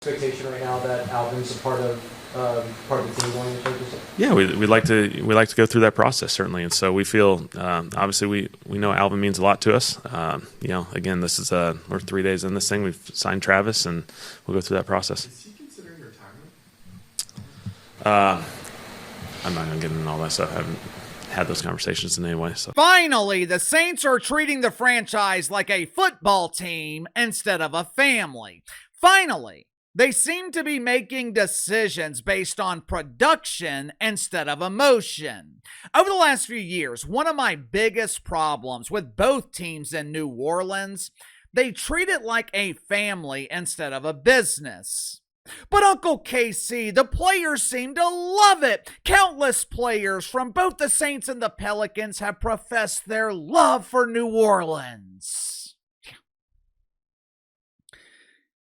Expectation right now that Alvin's a part of the team going into this? Yeah, we like to go through that process certainly, and so we feel obviously we know Alvin means a lot to us. Again, this is we're 3 days in this thing. We've signed Travis, and we'll go through that process. Is he considering retirement? I'm not going to get into all that stuff. I haven't had those conversations in any way. So finally, the Saints are treating the franchise like a football team instead of a family. Finally, they seem to be making decisions based on production instead of emotion. Over the last few years, one of my biggest problems with both teams in New Orleans, they treat it like a family instead of a business. But Uncle KC, the players seem to love it. Countless players from both the Saints and the Pelicans have professed their love for New Orleans.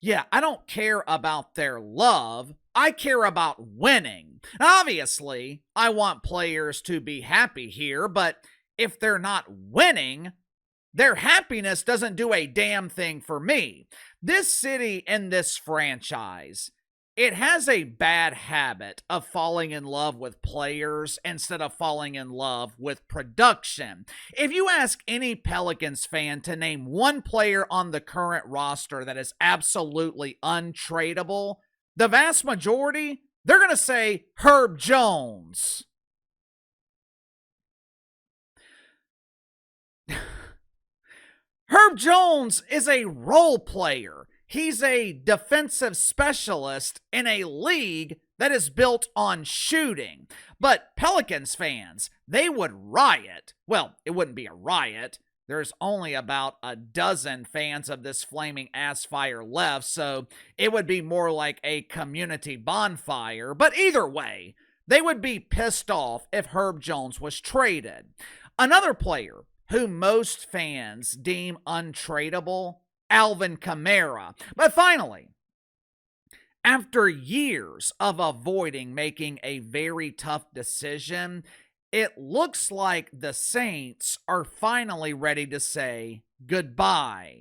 Yeah, I don't care about their love. I care about winning. Obviously, I want players to be happy here, but if they're not winning, their happiness doesn't do a damn thing for me. This city and this franchise, it has a bad habit of falling in love with players instead of falling in love with production. If you ask any Pelicans fan to name one player on the current roster that is absolutely untradeable, the vast majority, they're going to say Herb Jones. Herb Jones is a role player. He's a defensive specialist in a league that is built on shooting. But Pelicans fans, they would riot. Well, it wouldn't be a riot. There's only about a dozen fans of this flaming ass fire left, so it would be more like a community bonfire. But either way, they would be pissed off if Herb Jones was traded. Another player who most fans deem untradeable, Alvin Kamara. But finally, after years of avoiding making a very tough decision, it looks like the Saints are finally ready to say goodbye.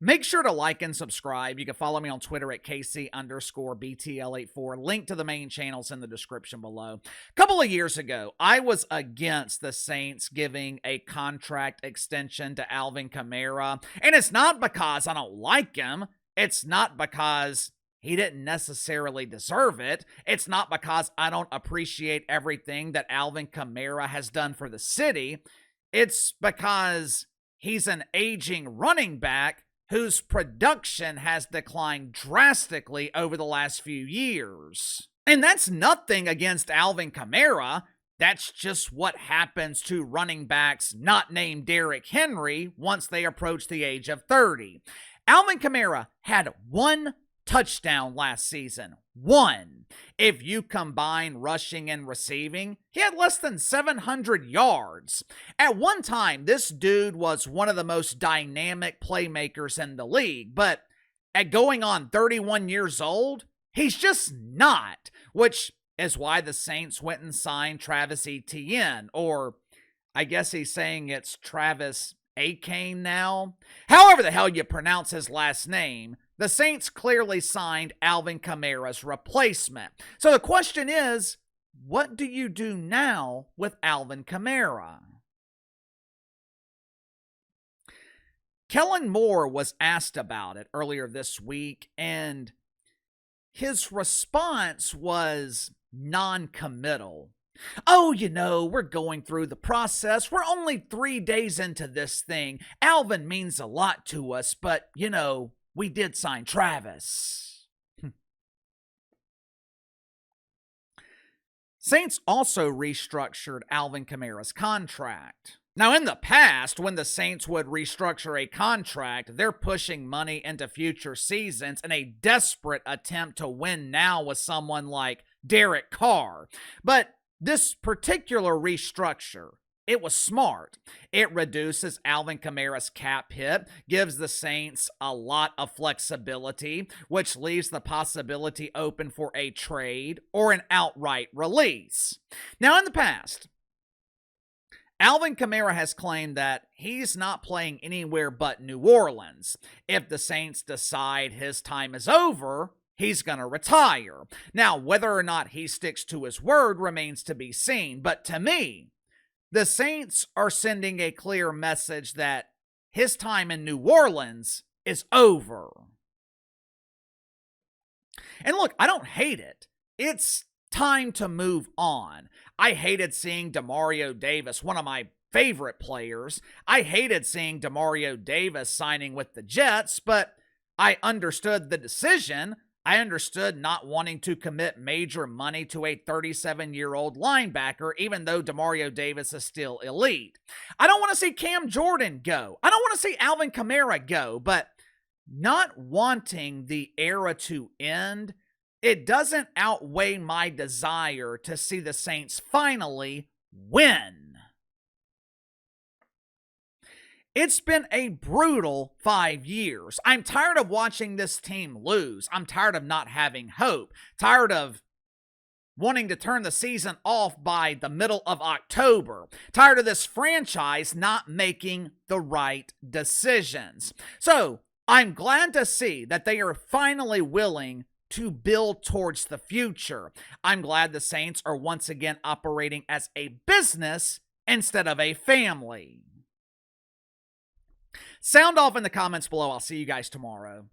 Make sure to like and subscribe. You can follow me on Twitter at KC_BTL84. Link to the main channels in the description below. A couple of years ago, I was against the Saints giving a contract extension to Alvin Kamara. And it's not because I don't like him. It's not because he didn't necessarily deserve it. It's not because I don't appreciate everything that Alvin Kamara has done for the city. It's because he's an aging running back whose production has declined drastically over the last few years. And that's nothing against Alvin Kamara. That's just what happens to running backs not named Derrick Henry once they approach the age of 30. Alvin Kamara had one touchdown last season. One. If you combine rushing and receiving, he had less than 700 yards. At one time, this dude was one of the most dynamic playmakers in the league, but at going on 31 years old, he's just not, which is why the Saints went and signed Travis Etienne, or I guess he's saying it's Travis Etienne now. However the hell you pronounce his last name, the Saints clearly signed Alvin Kamara's replacement. So the question is, what do you do now with Alvin Kamara? Kellen Moore was asked about it earlier this week, and his response was non-committal. Oh, we're going through the process. We're only 3 days into this thing. Alvin means a lot to us, but, we did sign Travis. Saints also restructured Alvin Kamara's contract. Now, in the past, when the Saints would restructure a contract, they're pushing money into future seasons in a desperate attempt to win now with someone like Derek Carr. But this particular restructure, it was smart. It reduces Alvin Kamara's cap hit, gives the Saints a lot of flexibility, which leaves the possibility open for a trade or an outright release. Now, in the past, Alvin Kamara has claimed that he's not playing anywhere but New Orleans. If the Saints decide his time is over, he's going to retire. Now, whether or not he sticks to his word remains to be seen. But to me, the Saints are sending a clear message that his time in New Orleans is over. And look, I don't hate it. It's time to move on. I hated seeing Demario Davis, one of my favorite players. I hated seeing Demario Davis signing with the Jets, but I understood the decision. I understood not wanting to commit major money to a 37-year-old linebacker, even though Demario Davis is still elite. I don't want to see Cam Jordan go. I don't want to see Alvin Kamara go, but not wanting the era to end, it doesn't outweigh my desire to see the Saints finally win. It's been a brutal 5 years. I'm tired of watching this team lose. I'm tired of not having hope. Tired of wanting to turn the season off by the middle of October. Tired of this franchise not making the right decisions. So, I'm glad to see that they are finally willing to build towards the future. I'm glad the Saints are once again operating as a business instead of a family. Sound off in the comments below. I'll see you guys tomorrow.